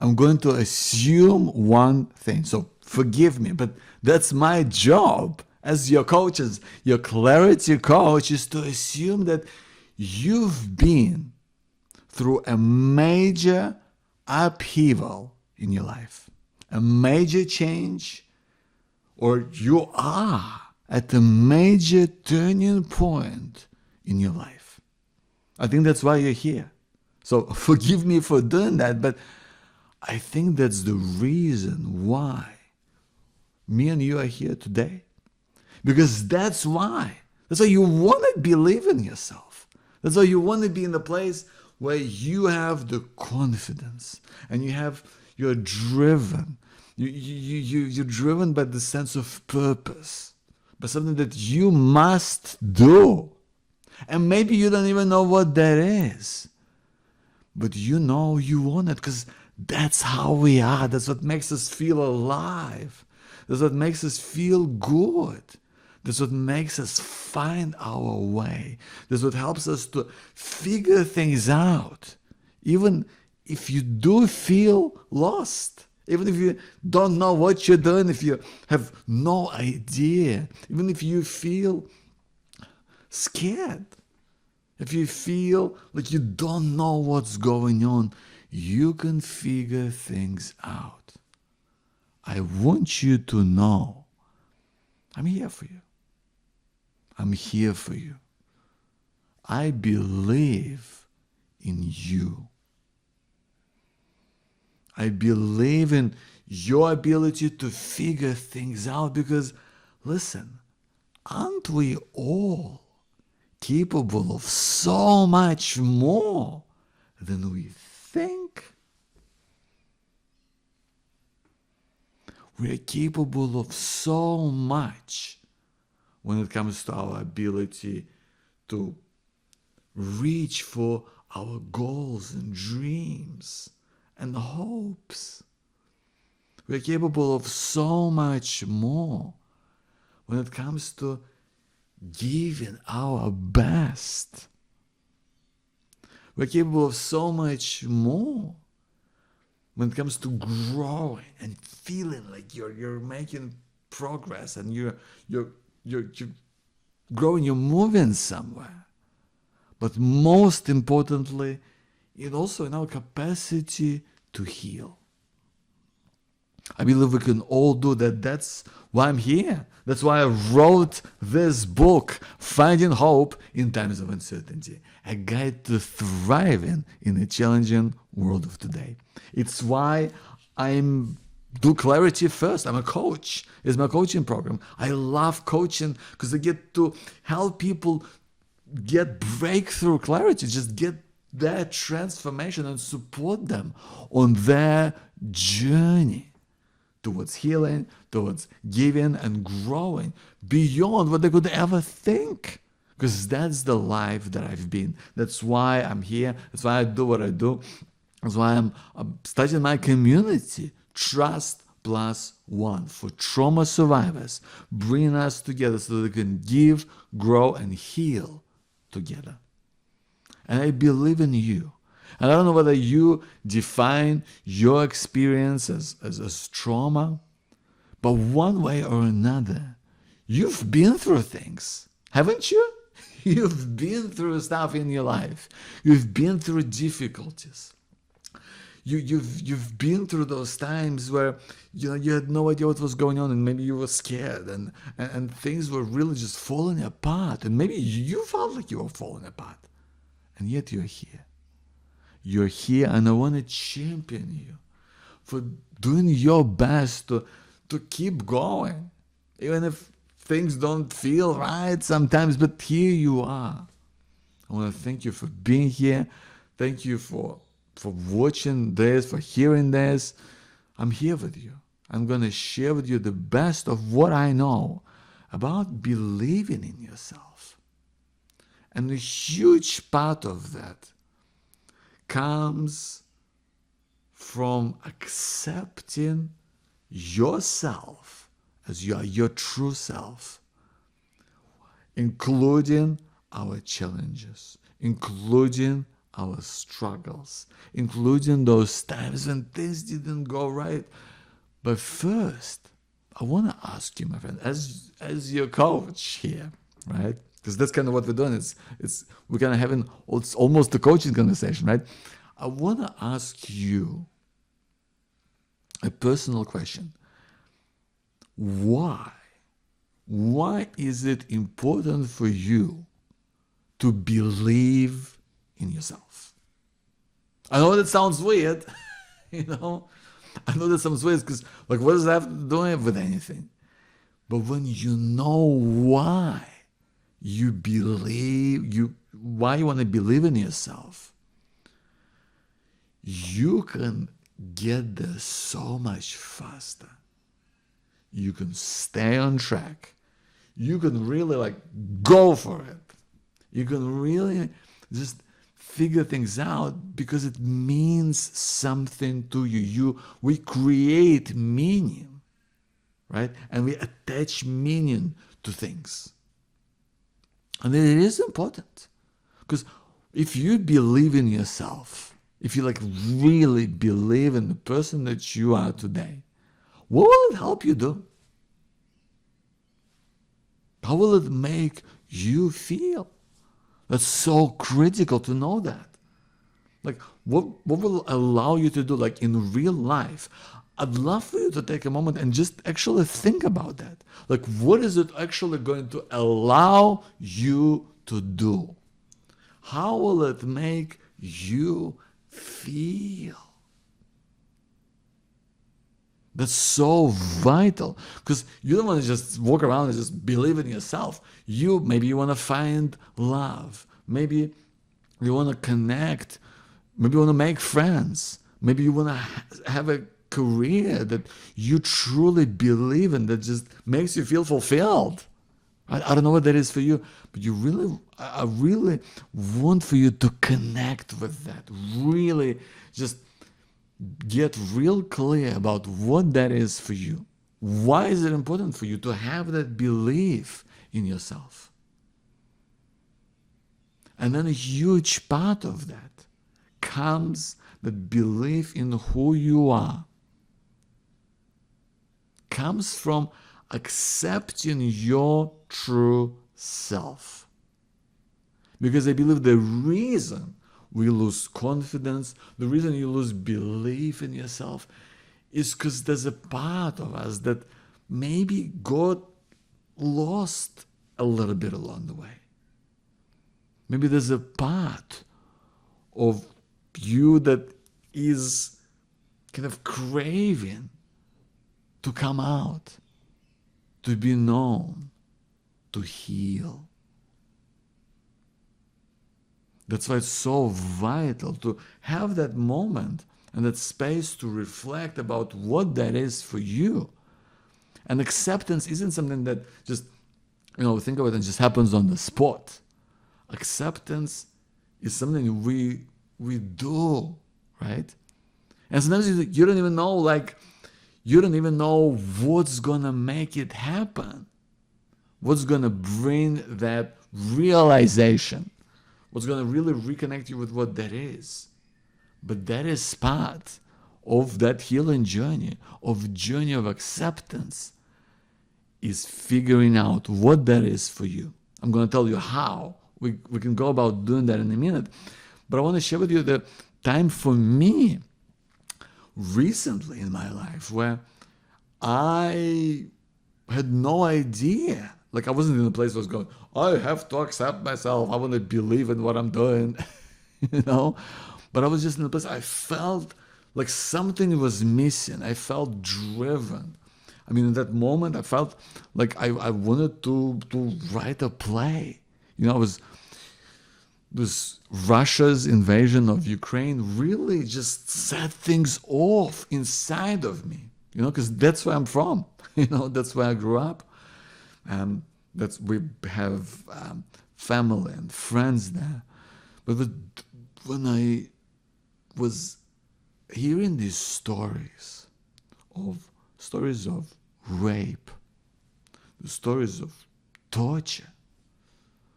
I'm going to assume one thing. So forgive me, but that's my job as your coach, as your clarity coach, is to assume that you've been through a major upheaval in your life, a major change, or you are at a major turning point in your life. I think that's why you're here. So forgive me for doing that, but I think that's the reason why me and you are here today. Because that's why you want to believe in yourself. That's why you want to be in the place where you have the confidence and you're driven. You're driven by the sense of purpose, by something that you must do. And maybe you don't even know what that is. But you know you want it because that's how we are. That's what makes us feel alive. That's what makes us feel good. That's what makes us find our way. That's what helps us to figure things out. Even if you do feel lost, even if you don't know what you're doing, if you have no idea, even if you feel scared, if you feel like you don't know what's going on, you can figure things out. I want you to know I'm here for you. I'm here for you. I believe in you. I believe in your ability to figure things out because, listen, aren't we all capable of so much more than we think? We are capable of so much when it comes to our ability to reach for our goals and dreams and hopes. We are capable of so much more when it comes to giving our best. We're capable of so much more when it comes to growing and feeling like you're making progress and you're growing, you're moving somewhere. But most importantly, it also in our capacity to heal. I believe we can all do that. That's why I'm here. That's why I wrote this book, Finding Hope in Times of Uncertainty, a guide to thriving in a challenging world of today. It's why I'm do clarity first. I'm a coach. It's my coaching program. I love coaching because I get to help people get breakthrough clarity, just get that transformation and support them on their journey towards healing, towards giving and growing beyond what they could ever think. Because that's the life that I've been. That's why I'm here. That's why I do what I do. That's why I'm studying my community, Trust Plus One, for trauma survivors, bringing us together so that we can give, grow, and heal together. And I believe in you. And I don't know whether you define your experience as trauma, but one way or another, you've been through things, haven't you? You've been through stuff in your life. You've been through difficulties. You've been through those times where you had no idea what was going on, and maybe you were scared, and things were really just falling apart, and maybe you felt like you were falling apart, and yet you're here. You're here, and I want to champion you for doing your best to keep going, even if things don't feel right sometimes, but here you are. I want to thank you for being here. Thank you for watching this, for hearing this. I'm here with you. I'm going to share with you the best of what I know about believing in yourself. And a huge part of that comes from accepting yourself as you are, your true self, including our challenges, including our struggles, including those times when things didn't go right. But first, I want to ask you, my friend, as your coach here, right? Because that's kind of what we're doing. It's we're kind of having it's almost a coaching conversation, right? I want to ask you a personal question. Why? Why is it important for you to believe in yourself? I know that sounds weird, you know. I know that sounds weird because, like, what does that have to do with anything? But when you know why you believe, why you want to believe in yourself, you can get there so much faster. You can stay on track. You can really like go for it. You can really just figure things out because it means something to you. We create meaning, right? And we attach meaning to things. And it is important because if you believe in yourself, if you like really believe in the person that you are today, what will it help you do? How will it make you feel? That's so critical to know that. Like, what will allow you to do, like in real life? I'd love for you to take a moment and just actually think about that. Like, what is it actually going to allow you to do? How will it make you feel? That's so vital because you don't want to just walk around and just believe in yourself. Maybe you want to find love. Maybe you want to connect. Maybe you want to make friends. Maybe you want to have a career that you truly believe in that just makes you feel fulfilled. I don't know what that is for you, but I really want for you to connect with that. Really just get real clear about what that is for you. Why is it important for you to have that belief in yourself? And then a huge part of that comes that belief in who you are. Comes from accepting your true self. Because I believe the reason we lose confidence, the reason you lose belief in yourself is because there's a part of us that maybe got lost a little bit along the way. Maybe there's a part of you that is kind of craving to come out, to be known, to heal. That's why it's so vital to have that moment and that space to reflect about what that is for you. And acceptance isn't something that just, think of it and just happens on the spot. Acceptance is something we do, right? And sometimes you don't even know what's gonna make it happen. What's gonna bring that realization. What's going to really reconnect you with what that is. But that is part of that healing journey of acceptance, is figuring out what that is for you. I'm going to tell you how. We can go about doing that in a minute. But I want to share with you the time for me recently in my life where I had no idea. Like, I wasn't in a place where I was going, I have to accept myself. I want to believe in what I'm doing, But I was just in a place I felt like something was missing. I felt driven. I mean, in that moment, I felt like I wanted to write a play. This Russia's invasion of Ukraine really just set things off inside of me, because that's where I'm from. That's where I grew up. We have family and friends there. But when I was hearing these stories of rape, the stories of torture,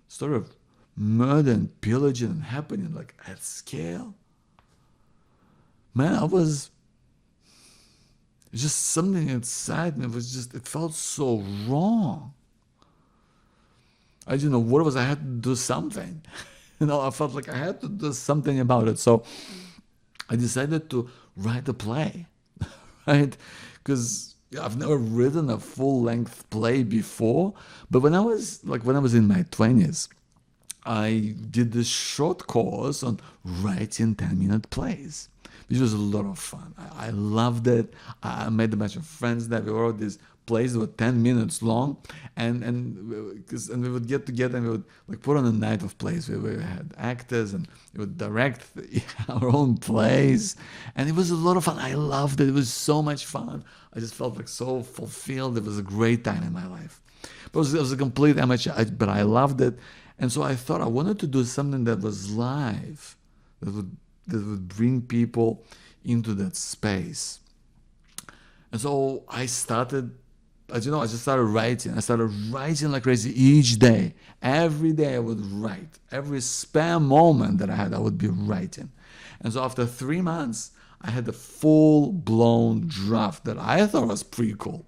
story of murder and pillaging and happening like at scale. Man, just something inside me it felt so wrong. I didn't know what it was. I had to do something. I felt like I had to do something about it. So I decided to write a play, right? Because I've never written a full-length play before. But when I was in my 20s, I did this short course on writing 10-minute plays, which was a lot of fun. I loved it. I made a bunch of friends there. We wrote these plays that were 10 minutes long, and we would get together and we would like put on a night of plays where we had actors and we would direct our own plays, and it was a lot of fun. I loved it. It was so much fun. I just felt like so fulfilled. It was a great time in my life. But it was a complete amateur, but I loved it. And so I thought I wanted to do something that was live, that would bring people into that space. And so I started, as you know, I just started writing. I started writing like crazy each day. Every day I would write. Every spare moment that I had, I would be writing. And so after 3 months, I had a full-blown draft that I thought was pretty cool.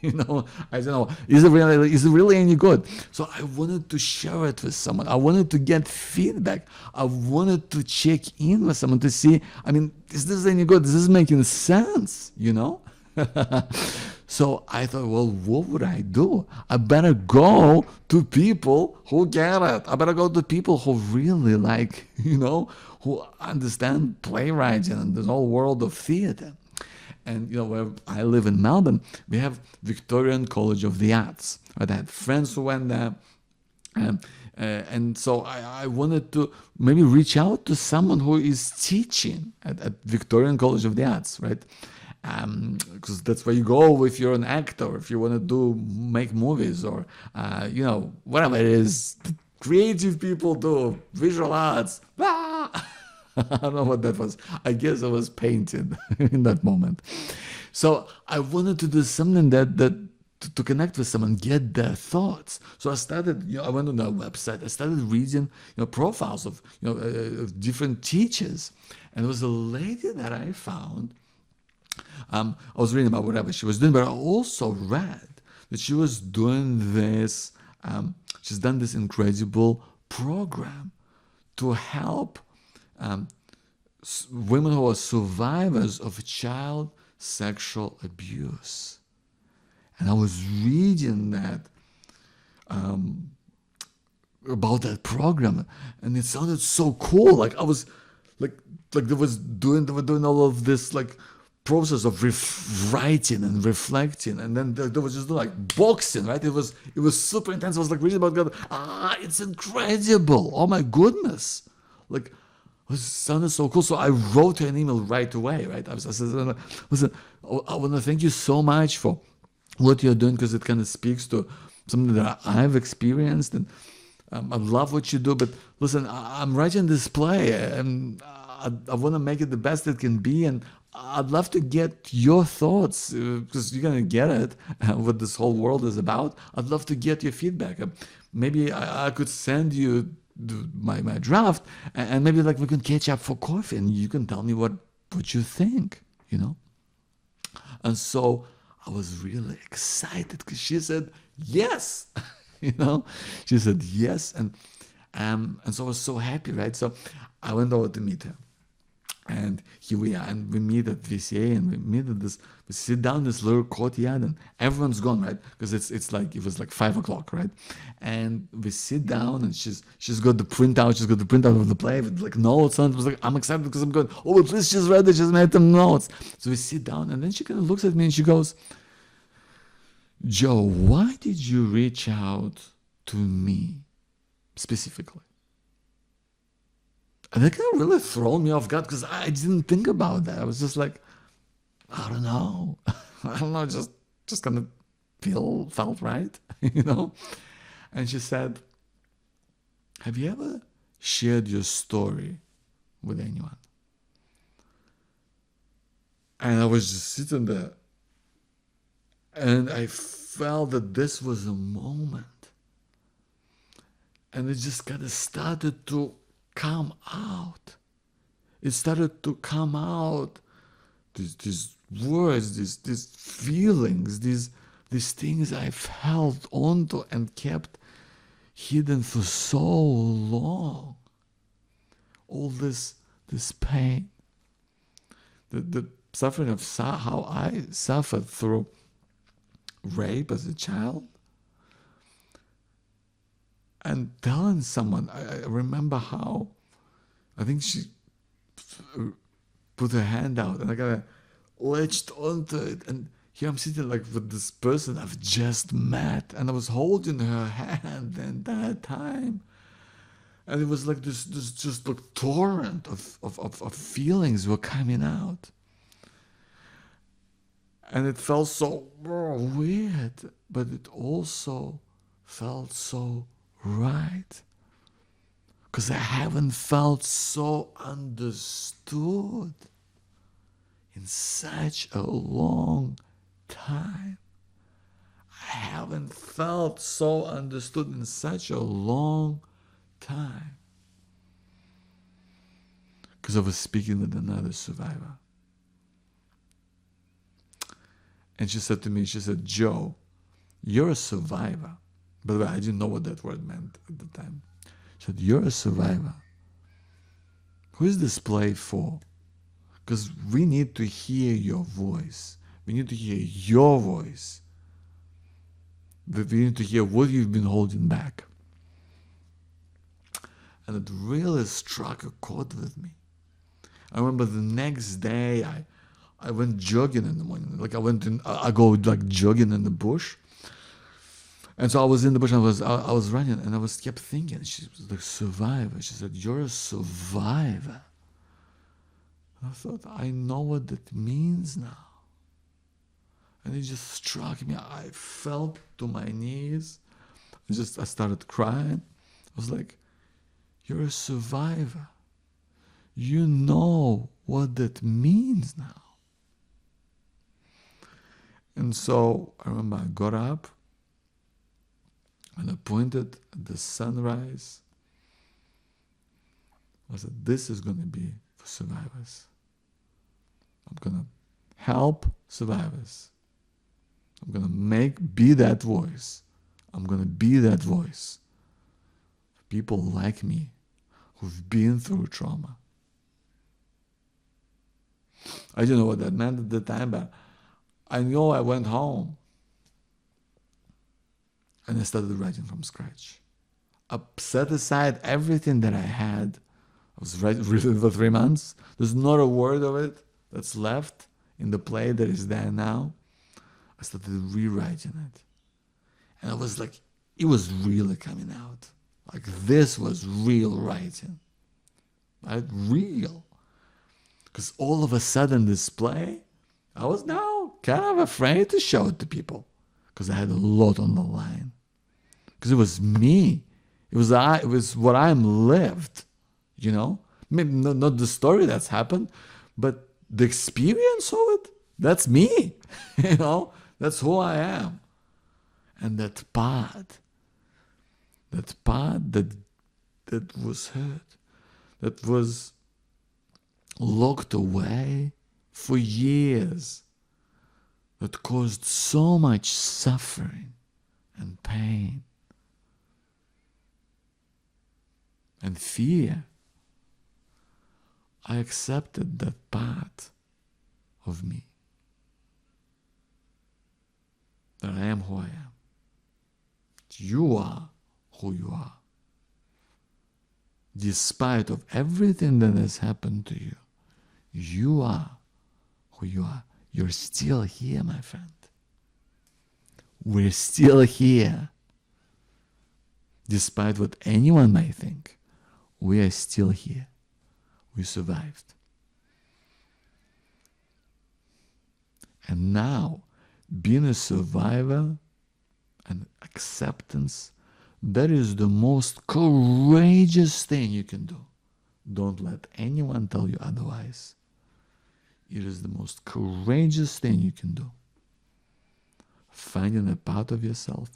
I don't know, is it really any good? So I wanted to share it with someone. I wanted to get feedback. I wanted to check in with someone to see, is this any good? Is this making sense? So I thought, well, what would I do? I better go to people who get it. I better go to people who really like, who understand playwriting and the whole world of theater. And where I live in Melbourne, we have Victorian College of the Arts. Right? I had friends who went there, and so I wanted to maybe reach out to someone who is teaching at Victorian College of the Arts, right? Because that's where you go if you're an actor, if you want to make movies, or whatever it is, creative people do, visual arts. I don't know what that was. I guess I was painting in that moment. So I wanted to do something that to connect with someone, get their thoughts. So I started, I went on their website. I started reading, profiles of, of different teachers. And there was a lady that I found. I was reading about whatever she was doing, but I also read that she was doing this. She's done this incredible program to help women who are survivors of child sexual abuse. And I was reading that about that program, and it sounded so cool. Like I was like they were doing all of this like process of writing and reflecting, and then there was just like boxing, right? It was super intense. I was like reading about God. It's incredible. Oh my goodness. Like, it sounded so cool. So I wrote her an email right away, right? I said, listen, I want to thank you so much for what you're doing, because it kind of speaks to something that I've experienced, and I love what you do. But listen, I'm writing this play, and I want to make it the best it can be, and I'd love to get your thoughts, because you're gonna get it, what this whole world is about. I'd love to get your feedback. Maybe I could send you my draft, and maybe like we can catch up for coffee, and you can tell me what you think, And so I was really excited because she said yes, she said yes, and so I was so happy, right? So I went over to meet her. And here we are, and we meet at VCA, and we sit down in this little courtyard, and everyone's gone, right? Because it was like 5 o'clock, right? And we sit down, and she's got the printout of the play with like notes on it. It was like, I'm excited because I'm going, oh, please, she's read it, she's made some notes. So we sit down, and then she kind of looks at me and she goes, Joe, why did you reach out to me specifically? And that kind of really thrown me off guard, because I didn't think about that. I was just like, I don't know. I don't know, just kind of felt right, And she said, have you ever shared your story with anyone? And I was just sitting there, and I felt that this was a moment And it just kind of started to come out. It started to come out. These words, these feelings, these things I've held onto and kept hidden for so long. All this pain, the suffering of how I suffered through rape as a child. And telling someone, I remember how, I think she put her hand out and I kind of latched onto it. And here I'm sitting like with this person I've just met, and I was holding her hand the entire time. And it was like this just like torrent of feelings were coming out. And it felt so weird, but it also felt so right. Because I haven't felt so understood in such a long time. I haven't felt so understood in such a long time. Because I was speaking with another survivor. And she said to me, she said, Joe, you're a survivor. By the way, I didn't know what that word meant at the time. She said, you're a survivor. Who is this play for? Because we need to hear your voice. We need to hear your voice. We need to hear what you've been holding back. And it really struck a chord with me. I remember the next day I went jogging in the morning. Like I go like jogging in the bush. And so I was in the bush and I was running and I kept thinking, she was like, survivor. She said, you're a survivor. And I thought, I know what that means now. And it just struck me. I fell to my knees. I started crying. I was like, you're a survivor. You know what that means now. And so I remember I got up and I pointed at the sunrise. I said, this is going to be for survivors. I'm going to help survivors. I'm going to be that voice. I'm going to be that voice for people like me who've been through trauma. I didn't know what that meant at the time, but I know I went home and I started writing from scratch. I set aside everything that I had. I was writing for 3 months. There's not a word of it that's left in the play that is there now. I started rewriting it. And I was like, it was really coming out. Like this was real writing. Right? Real. Because all of a sudden this play, I was now kind of afraid to show it to people. Because I had a lot on the line. Because it was me. It was what I'm lived. You know? Maybe not the story that's happened, but the experience of it, that's me. You know? That's who I am. And that part that was hurt, that was locked away for years, that caused so much suffering and pain and fear, I accepted that part of me. That I am who I am. You are who you are. Despite of everything that has happened to you, you are who you are. You're still here, my friend. We're still here. Despite what anyone may think, we are still here. We survived. And now, being a survivor and acceptance, that is the most courageous thing you can do. Don't let anyone tell you otherwise. It is the most courageous thing you can do. Finding a part of yourself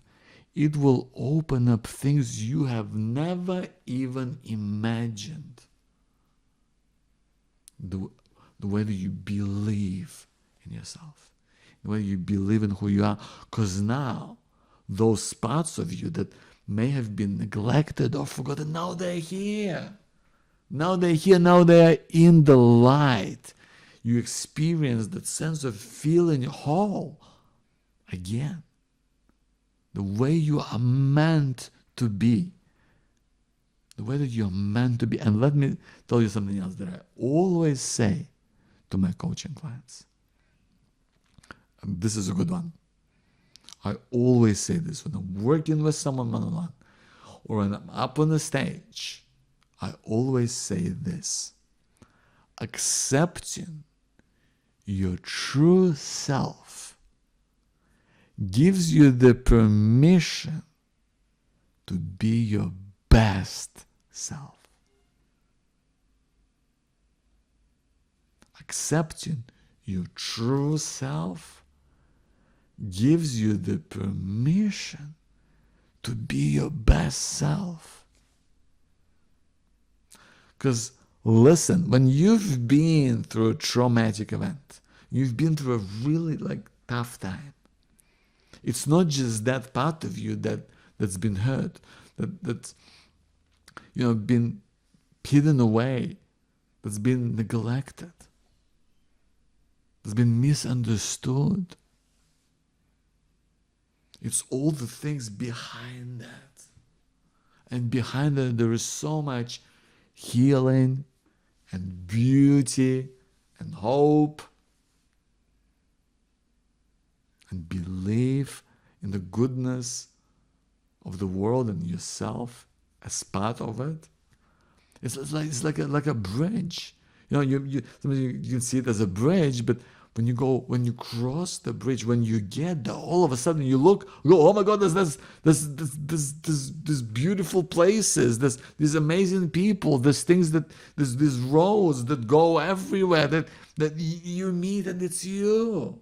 it will open up things you have never even imagined. The way that you believe in yourself, the way you believe in who you are. Because now, those parts of you that may have been neglected or forgotten, now they're here. Now they're here, now they're in the light. You experience that sense of feeling whole again. The way you are meant to be. The way that you're meant to be. And let me tell you something else that I always say to my coaching clients. And this is a good one. I always say this when I'm working with someone one-on-one or when I'm up on the stage. I always say this: accepting your true self gives you the permission to be your best self. Accepting your true self gives you the permission to be your best self. Because listen, when you've been through a traumatic event, you've been through a really tough time, it's not just that part of you that's been hurt, that's been hidden away, that's been neglected, that's been misunderstood. It's all the things behind that. And behind that there is so much healing and beauty and hope and belief in the goodness of the world and yourself as part of it. It's like a bridge. Sometimes you can see it as a bridge, but when you cross the bridge, when you get there, all of a sudden you go, oh my God, there's beautiful places, there's these amazing people, there's these roads that go everywhere that you meet, and it's you.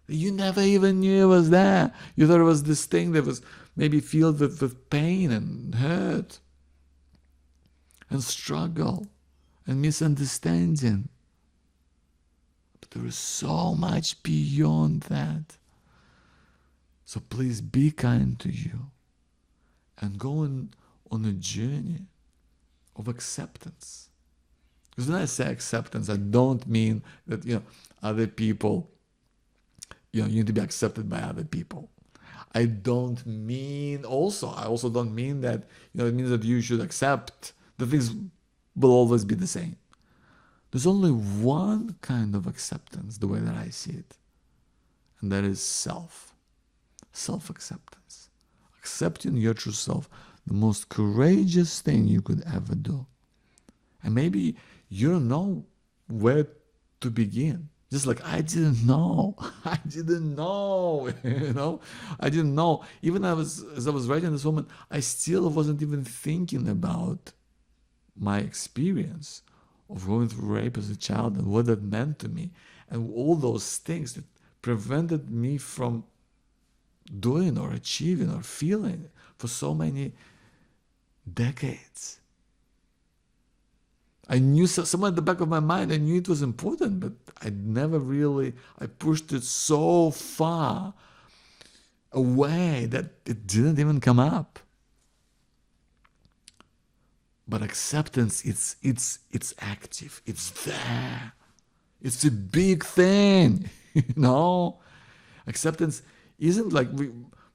You never even knew it was there. You thought it was this thing that was maybe filled with pain and hurt and struggle and misunderstanding. There is so much beyond that. So please be kind to you and go on a journey of acceptance. Because when I say acceptance, I don't mean that other people, you need to be accepted by other people. I also don't mean that it means that you should accept that things will always be the same. There's only one kind of acceptance, the way that I see it, and that is self-acceptance. Accepting your true self, the most courageous thing you could ever do. And maybe you don't know where to begin. Just like I didn't know. I didn't know. Even as I was writing this moment, I still wasn't even thinking about my experience of going through rape as a child and what that meant to me, and all those things that prevented me from doing or achieving or feeling for so many decades. I knew somewhere at the back of my mind, I knew it was important, but I pushed it so far away that it didn't even come up. But acceptance, it's active. It's there. It's a big thing, Acceptance isn't like we're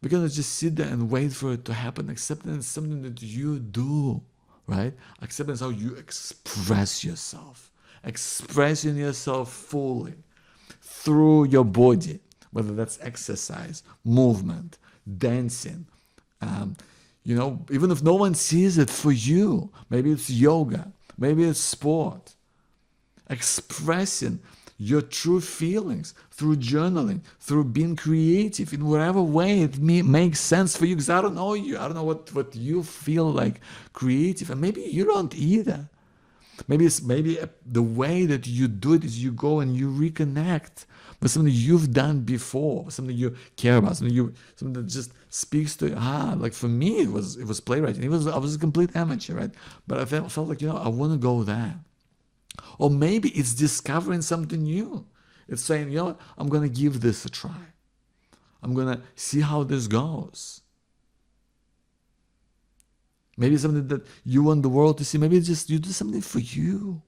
gonna just sit there and wait for it to happen. Acceptance is something that you do, right? Acceptance is how you express yourself. Expressing yourself fully through your body, whether that's exercise, movement, dancing, even if no one sees it for you, maybe it's yoga, maybe it's sport. Expressing your true feelings through journaling, through being creative in whatever way it makes sense for you. Because I don't know you, I don't know what you feel like creative, and maybe you don't either. Maybe the way that you do it is you go and you reconnect with something you've done before, something you care about, something that just speaks to your heart. Like for me, it was playwriting. I was a complete amateur, right? But I felt like, I want to go there. Or maybe it's discovering something new. It's saying, what, I'm gonna give this a try. I'm gonna see how this goes. Maybe something that you want the world to see. Maybe it's just you do something for you.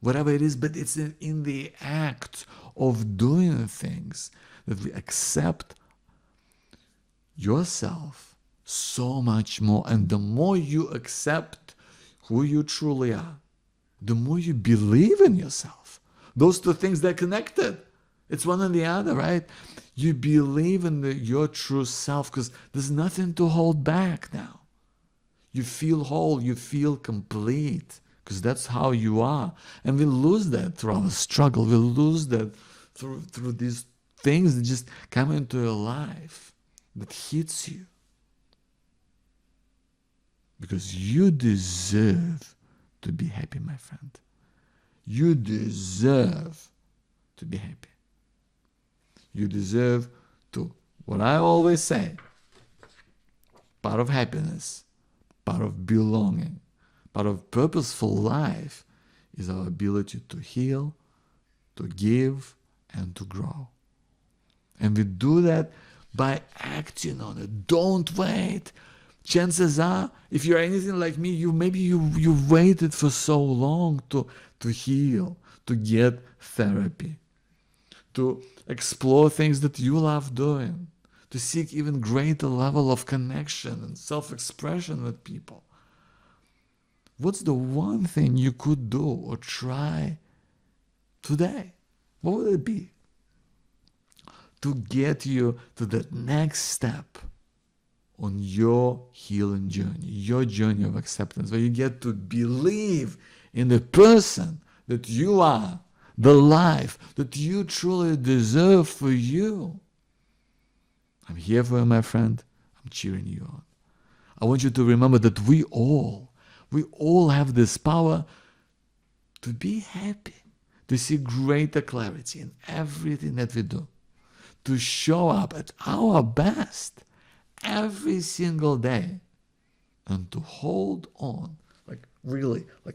Whatever it is, but it's in the act of doing things that we accept yourself so much more. And the more you accept who you truly are, the more you believe in yourself. Those two things, they're connected. It's one and the other, right? You believe in your true self because there's nothing to hold back now. You feel whole, you feel complete, because that's how you are. And we lose that through our struggle. We lose that through these things that just come into your life that hits you. Because you deserve to be happy, my friend. You deserve to be happy. You deserve to, what I always say, part of happiness, part of belonging, part of purposeful life is our ability to heal, to give, and to grow. And we do that by acting on it. Don't wait. Chances are, if you're anything like me, you waited for so long to heal, to get therapy, to explore things that you love doing, to seek even greater level of connection and self-expression with people. What's the one thing you could do or try today? What would it be? To get you to that next step on your healing journey, your journey of acceptance, where you get to believe in the person that you are, the life that you truly deserve for you. I'm here for you, my friend. I'm cheering you on. I want you to remember that we all have this power to be happy, to see greater clarity in everything that we do, to show up at our best every single day, and to hold on,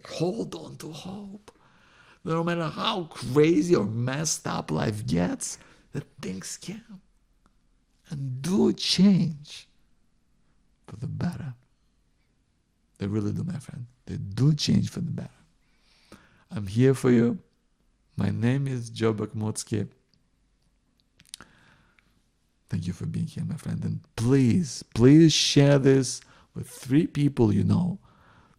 hold on to hope. No matter how crazy or messed up life gets, that things can and do change for the better. They really do, my friend. They do change for the better. I'm here for you. My name is Joe Bakhmutsky. Thank you for being here, my friend. And please share this with 3 people you know.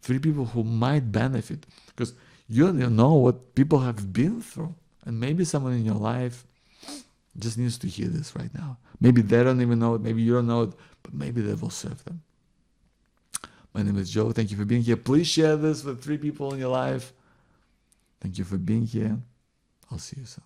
3 people who might benefit. Because you don't know what people have been through. And maybe someone in your life just needs to hear this right now. Maybe they don't even know it. Maybe you don't know it. But maybe that will serve them. My name is Joe. Thank you for being here. Please share this with 3 people in your life. Thank you for being here. I'll see you soon.